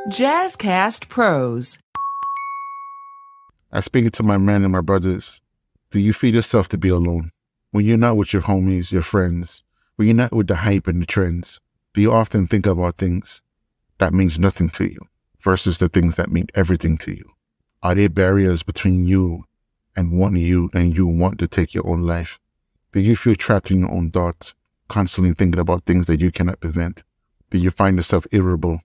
Jazzcast Pros. I speak to my men and my brothers. Do you feel yourself to be alone? When you're not with your homies, your friends, when you're not with the hype and the trends, do you often think about things that means nothing to you versus the things that mean everything to you? Are there barriers between you and you want to take your own life? Do you feel trapped in your own thoughts, constantly thinking about things that you cannot prevent? Do you find yourself irritable,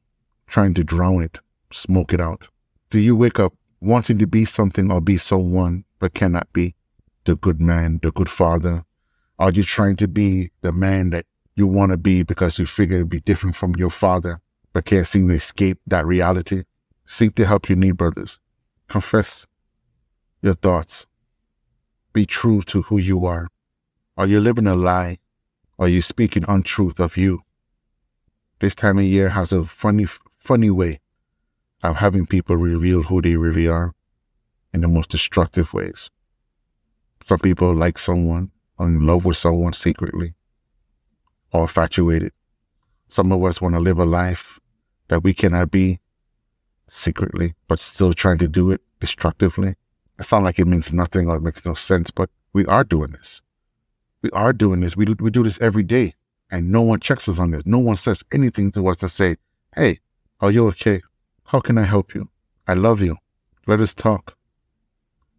trying to drown it, smoke it out? Do you wake up wanting to be something or be someone but cannot be? The good man, the good father? Are you trying to be the man that you want to be because you figure it'd be different from your father but can't seem to escape that reality? Seek the help you need, brothers. Confess your thoughts. Be true to who you are. Are you living a lie? Are you speaking untruth of you? This time of year has a funny way of having people reveal who they really are in the most destructive ways. Some people like someone, are in love with someone secretly, or infatuated. Some of us want to live a life that we cannot be secretly, but still trying to do it destructively. It sounds like it means nothing or it makes no sense, but we are doing this. We are doing this. We do this every day, and no one checks us on this. No one says anything to us to say, hey, are you okay? How can I help you? I love you. Let us talk.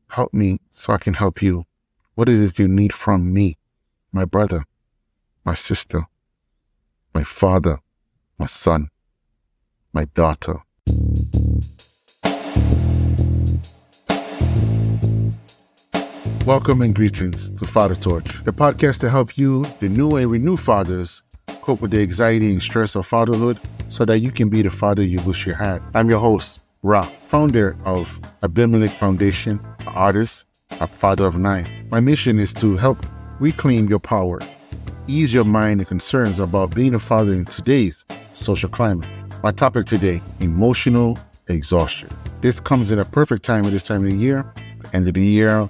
Help me so I can help you. What is it you need from me? My brother, my sister, my father, my son, my daughter. Welcome and greetings to Father Torch, the podcast to help you, the new and renewed fathers, cope with the anxiety and stress of fatherhood so that you can be the father you wish you had. I'm your host, Ra, founder of Abimelech Foundation, an artist, a father of 9. My mission is to help reclaim your power, ease your mind and concerns about being a father in today's social climate. My topic today, emotional exhaustion. This comes in a perfect time at this time of the year. The end of the year,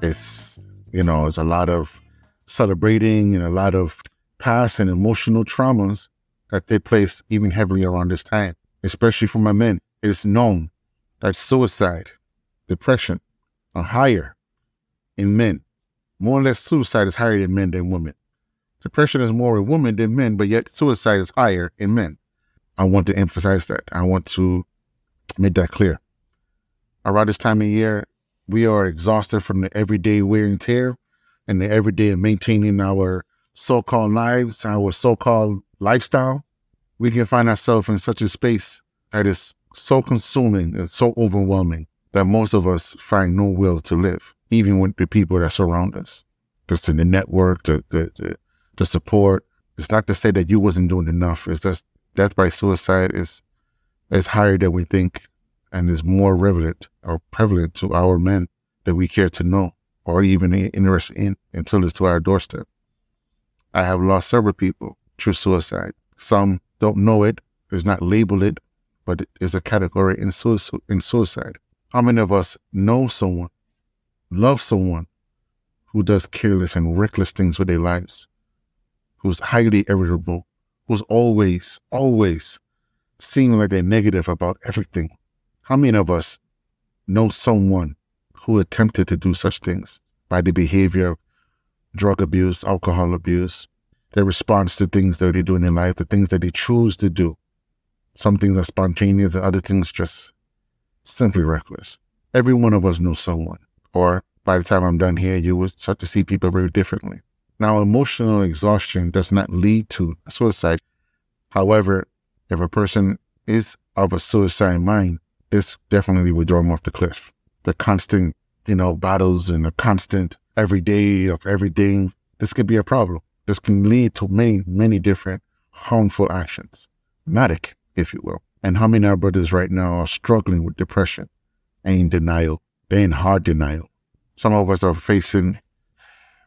it's a lot of celebrating and a lot of past and emotional traumas that take place even heavily around this time, especially for my men. It is known that suicide, depression are higher in men. More or less, suicide is higher in men than women. Depression is more in women than men, but yet suicide is higher in men. I want to emphasize that. I want to make that clear. Around this time of year, we are exhausted from the everyday wear and tear and the everyday maintaining our so-called lives, our so-called lifestyle. We can find ourselves in such a space that is so consuming and so overwhelming that most of us find no will to live, even with the people that surround us. Just in the network, the support. It's not to say that you wasn't doing enough. It's just death by suicide is higher than we think and is more prevalent to our men that we care to know or even interested in until it's to our doorstep. I have lost several people through suicide. Some don't know it, does not label it, but it is a category in suicide. How many of us know someone, love someone who does careless and reckless things with their lives, who's highly irritable, who's always seeming like they're negative about everything? How many of us know someone who attempted to do such things by the behavior of drug abuse, alcohol abuse, their response to things that they do in their life, the things that they choose to do? Some things are spontaneous and other things just simply reckless. Every one of us knows someone. Or by the time I'm done here, you will start to see people very differently. Now, emotional exhaustion does not lead to suicide. However, if a person is of a suicide mind, this definitely would draw them off the cliff. The constant, battles and the constant everyday of everything, this could be a problem. This can lead to many different harmful actions. Dramatic, if you will. And how many of our brothers right now are struggling with depression and in denial? They're in hard denial. Some of us are facing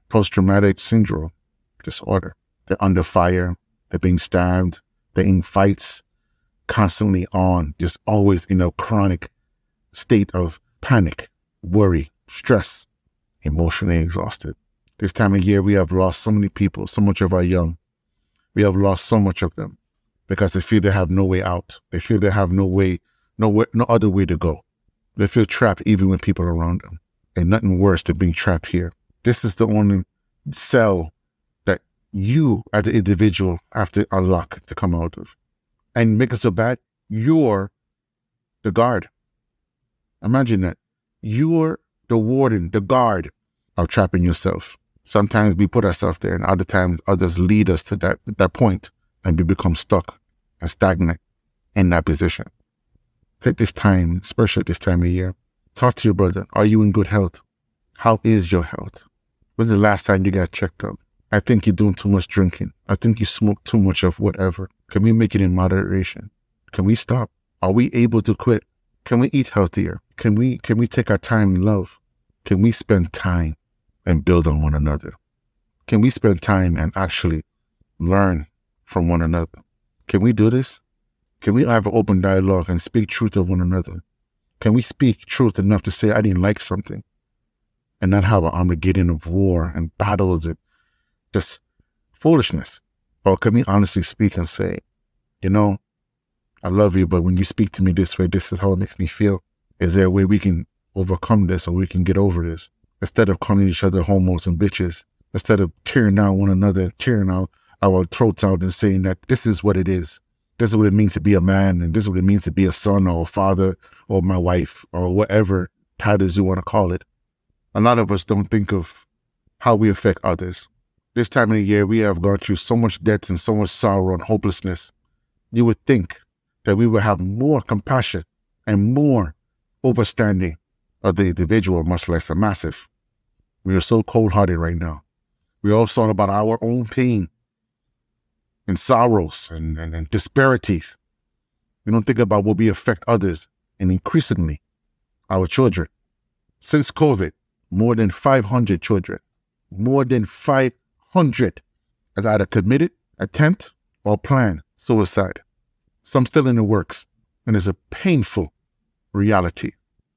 post-traumatic syndrome disorder. They're under fire. They're being stabbed. They're in fights constantly on, just always in a chronic state of panic, worry, stress, emotionally exhausted. This time of year, we have lost so many people, so much of our young. We have lost so much of them. because they feel they have no way out. They feel they have no other way to go. They feel trapped even with people around them. And nothing worse than being trapped here. This is the only cell that you as an individual have to unlock to come out of. And make it so bad, you're the guard. Imagine that. You're the warden, the guard of trapping yourself. Sometimes we put ourselves there, and other times others lead us to that point, and we become stuck and stagnant in that position. Take this time, especially this time of year. Talk to your brother. Are you in good health? How is your health? When's the last time you got checked up? I think you're doing too much drinking. I think you smoke too much of whatever. Can we make it in moderation? Can we stop? Are we able to quit? Can we eat healthier? Can we take our time in love? Can we spend time and build on one another? Can we spend time and actually learn from one another? Can we do this? Can we have an open dialogue and speak truth to one another? Can we speak truth enough to say I didn't like something and not have an Armageddon of war and battles and just foolishness? Or can we honestly speak and say, I love you, but when you speak to me this way, this is how it makes me feel. Is there a way we can overcome this or we can get over this? Instead of calling each other homos and bitches, instead of tearing down one another, tearing our throats out and saying that this is what it is. This is what it means to be a man, and this is what it means to be a son or a father or my wife or whatever titles you want to call it. A lot of us don't think of how we affect others. This time of the year, we have gone through so much death and so much sorrow and hopelessness. You would think that we would have more compassion and more understanding of the individual, much less a massive. We are so cold-hearted right now. We all thought about our own pain and sorrows and disparities. We don't think about what we affect others, and increasingly our children. Since COVID, more than 500 children, more than 500 has either committed, attempt, or planned suicide. Some still in the works, and it's a painful reality.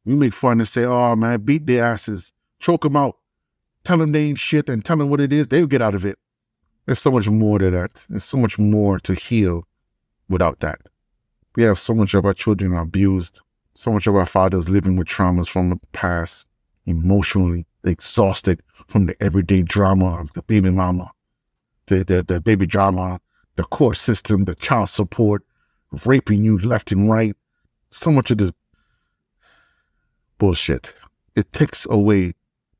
We make fun and say, oh man, beat their asses, choke them out, tell them they ain't shit and tell them what it is, they'll get out of it. There's so much more to that. There's so much more to heal without that. We have so much of our children abused, so much of our fathers living with traumas from the past, emotionally exhausted from the everyday drama of the baby mama, the baby drama, the court system, the child support, raping you left and right. So much of this bullshit. It takes away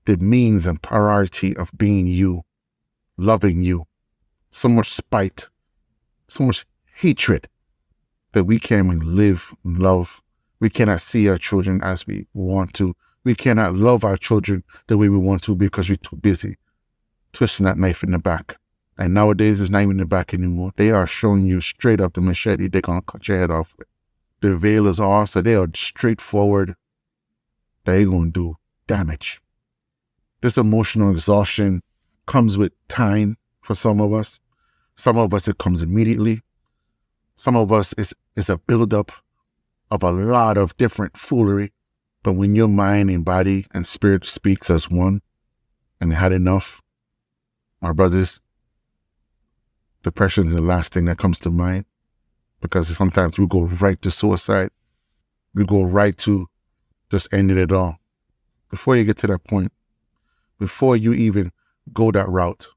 the means and priority of being you, loving you. So much spite, so much hatred that we can't even live and love. We cannot see our children as we want to. We cannot love our children the way we want to because we're too busy twisting that knife in the back. And nowadays, it's not even in the back anymore. They are showing you straight up the machete. They're going to cut your head off with. The veil is off, so they are straightforward. They're going to do damage. This emotional exhaustion comes with time for some of us. Some of us, it comes immediately. Some of us, it's a buildup of a lot of different foolery. But when your mind and body and spirit speaks as one and had enough, my brothers, depression is the last thing that comes to mind, because sometimes we go right to suicide. We go right to just ending it all. Before you get to that point, before you even go that route,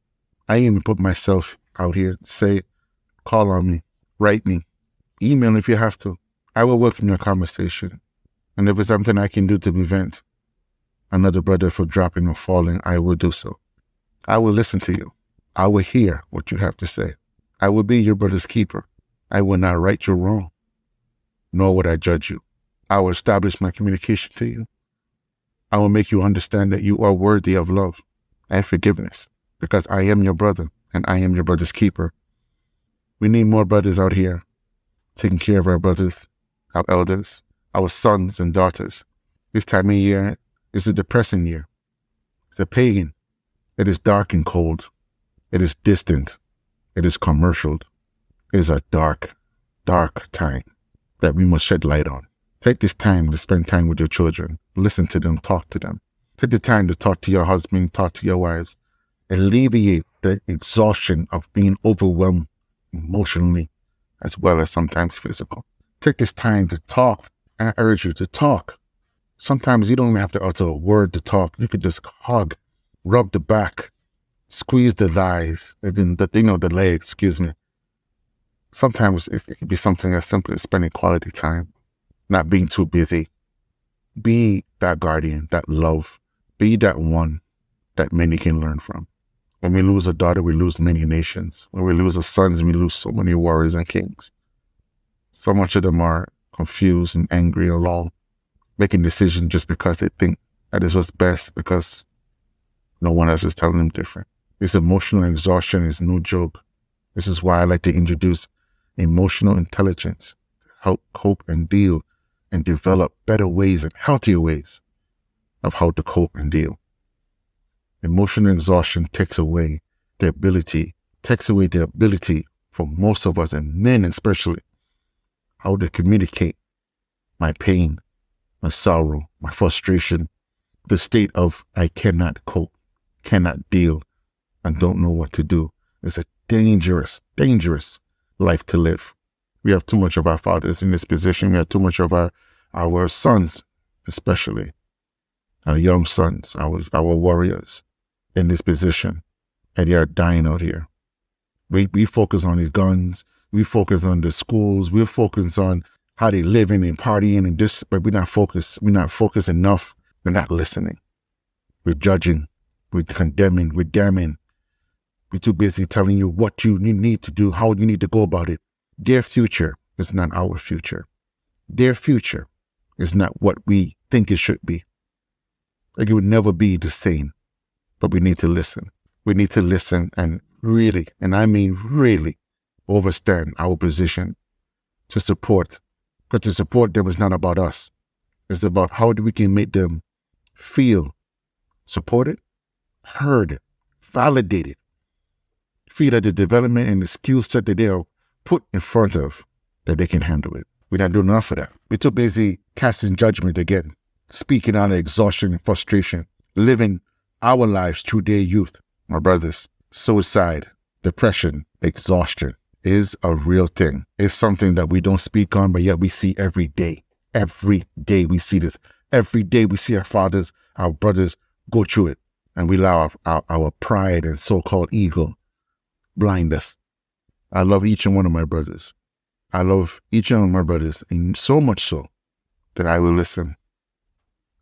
I even put myself out here, say, call on me, write me, email if you have to. I will welcome your conversation. And if it's something I can do to prevent another brother from dropping or falling, I will do so. I will listen to you. I will hear what you have to say. I will be your brother's keeper. I will not right your wrong, nor would I judge you. I will establish my communication to you. I will make you understand that you are worthy of love and forgiveness, because I am your brother and I am your brother's keeper. We need more brothers out here taking care of our brothers, our elders, our sons and daughters. This time of year is a depressing year. It's a pagan. It is dark and cold. It is distant. It is commercial. It is a dark, dark time that we must shed light on. Take this time to spend time with your children. Listen to them, talk to them. Take the time to talk to your husband, talk to your wives. Alleviate the exhaustion of being overwhelmed emotionally as well as sometimes physical. Take this time to talk. I urge you to talk. Sometimes you don't even have to utter a word to talk. You could just hug, rub the back, squeeze the thighs, the legs, excuse me. Sometimes it could be something as simple as spending quality time, not being too busy. Be that guardian, that love. Be that one that many can learn from. When we lose a daughter, we lose many nations. When we lose a son, we lose so many warriors and kings. So much of them are confused and angry alone, making decisions just because they think that is what's best because no one else is telling them different. This emotional exhaustion is no joke. This is why I like to introduce emotional intelligence to help cope and deal and develop better ways and healthier ways of how to cope and deal. Emotional exhaustion takes away the ability for most of us, and men especially, how to communicate my pain, my sorrow, my frustration, the state of I cannot cope, cannot deal, and don't know what to do. It's a dangerous, dangerous life to live. We have too much of our fathers in this position. We have too much of our sons, especially our young sons, our warriors in this position, and they are dying out here. We focus on the guns, we focus on the schools, we focus on how they living and partying and this, but we're not focused enough. We're not listening. We're judging, we're condemning, we're damning. We're too busy telling you what you need to do, how you need to go about it. Their future is not our future. Their future is not what we think it should be. Like it would never be the same. But we need to listen. We need to listen and really, and I mean really, overstand our position to support. Because to support them is not about us. It's about how we can make them feel supported, heard, validated, feel that the development and the skill set that they are put in front of, that they can handle it. We're not doing enough of that. We're too busy casting judgment again, speaking out of exhaustion and frustration, living our lives through their youth. My brothers, suicide, depression, exhaustion is a real thing. It's something that we don't speak on, but yet we see every day. Every day we see this. Every day we see our fathers, our brothers go through it. And we allow our pride and so-called ego blind us. I love each and one of my brothers. I love each and one of my brothers, and so much so that I will listen.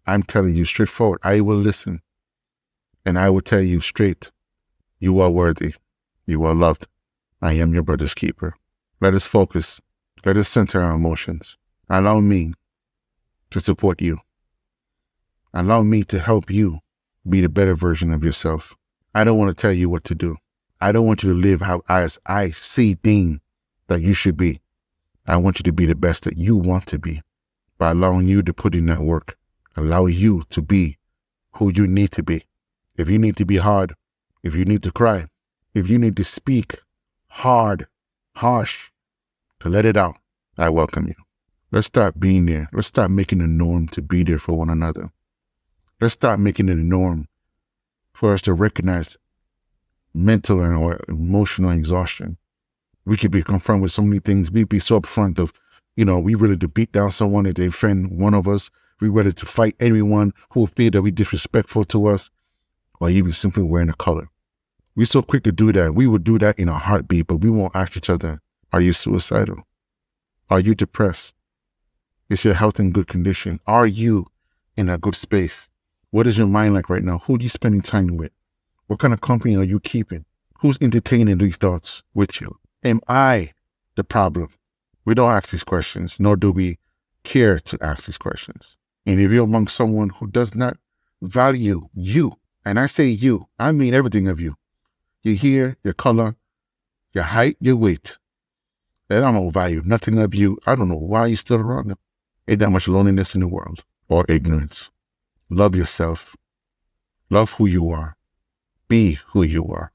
I'm telling you straightforward, I will listen. And I will tell you straight, you are worthy. You are loved. I am your brother's keeper. Let us focus. Let us center our emotions. Allow me to support you. Allow me to help you be the better version of yourself. I don't want to tell you what to do. I don't want you to live how as I deem that you should be. I want you to be the best that you want to be by allowing you to put in that work. Allow you to be who you need to be. If you need to be hard, if you need to cry, if you need to speak hard, harsh, to let it out, I welcome you. Let's start being there. Let's start making a norm to be there for one another. Let's start making it a norm for us to recognize mental and or emotional exhaustion. We could be confronted with so many things. We'd be so upfront of, we ready to beat down someone if they offend one of us. We ready to fight anyone who feel that we disrespectful to us, or even simply wearing a color. We're so quick to do that. We would do that in a heartbeat, but we won't ask each other, are you suicidal? Are you depressed? Is your health in good condition? Are you in a good space? What is your mind like right now? Who are you spending time with? What kind of company are you keeping? Who's entertaining these thoughts with you? Am I the problem? We don't ask these questions, nor do we care to ask these questions. And if you're among someone who does not value you, and I say you, I mean everything of you, your hair, your color, your height, your weight, and I don't value nothing of you, I don't know why you're still around them. Ain't that much loneliness in the world or ignorance. Love yourself. Love who you are. Be who you are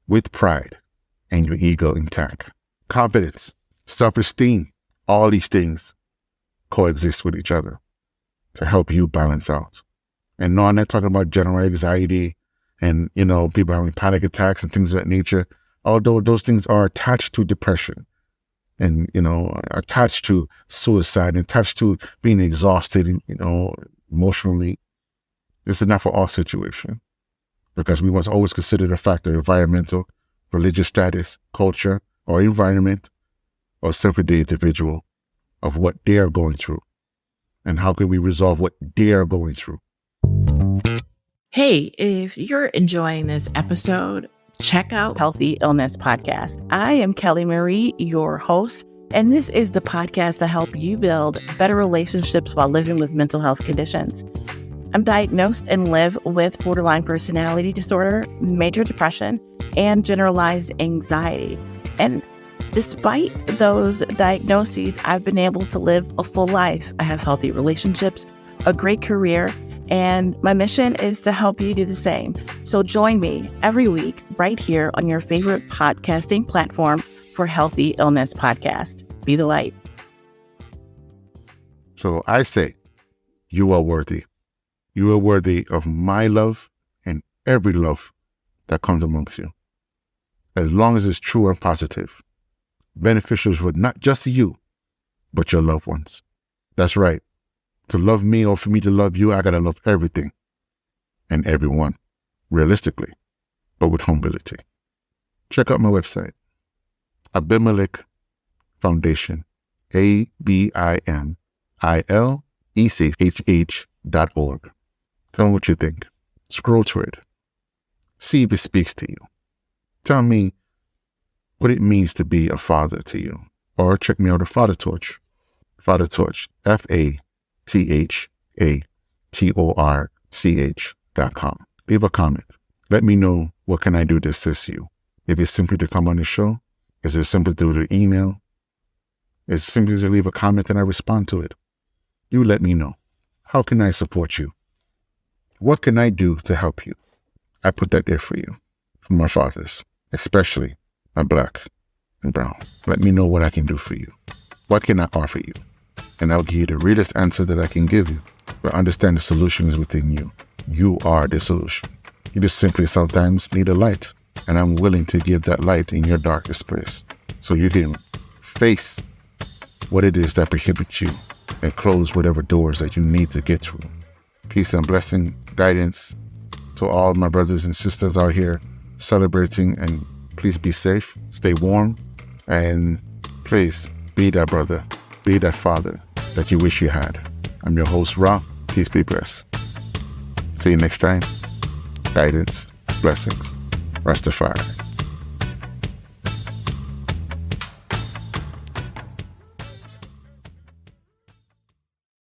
with pride and your ego intact. Confidence, self-esteem, all these things coexist with each other to help you balance out. And no, I'm not talking about general anxiety and, people having panic attacks and things of that nature, although those things are attached to depression. and, attached to suicide, and attached to being exhausted, emotionally. This is not for all situations, because we must always consider the factor environmental, religious status, culture, or environment, or simply the individual of what they are going through, and how can we resolve what they are going through. Hey, if you're enjoying this episode, check out Healthy Illness Podcast. I am Kelly Marie, your host, and this is the podcast to help you build better relationships while living with mental health conditions. I'm diagnosed and live with borderline personality disorder, major depression, and generalized anxiety. And despite those diagnoses, I've been able to live a full life. I have healthy relationships, a great career, and my mission is to help you do the same. So join me every week right here on your favorite podcasting platform for Healthy Illness Podcast. Be the light. So I say, you are worthy. You are worthy of my love and every love that comes amongst you, as long as it's true and positive, beneficial for not just you, but your loved ones. That's right. To love me, or for me to love you, I gotta love everything and everyone, realistically, but with humility. Check out my website, Abimelech Foundation, ABIMILECHH.org. Tell me what you think. Scroll through it. See if it speaks to you. Tell me what it means to be a father to you. Or check me out at Father Torch. Father Torch, FATHATORCH.com. Leave a comment. Let me know what can I do to assist you. If it's simply to come on the show, is it simply through the email? Is it simply to leave a comment and I respond to it? You let me know. How can I support you? What can I do to help you? I put that there for you, for my fathers, especially my Black and brown. Let me know what I can do for you. What can I offer you? And I'll give you the realest answer that I can give you. But understand the solution is within you. You are the solution. You just simply sometimes need a light. And I'm willing to give that light in your darkest place, so you can face what it is that prohibits you and close whatever doors that you need to get through. Peace and blessing, guidance to all my brothers and sisters out here celebrating, and please be safe, stay warm, and please be that brother, be that father that you wish you had. I'm your host, Ra. Peace, be blessed. See you next time. Guidance, blessings, Rastafari.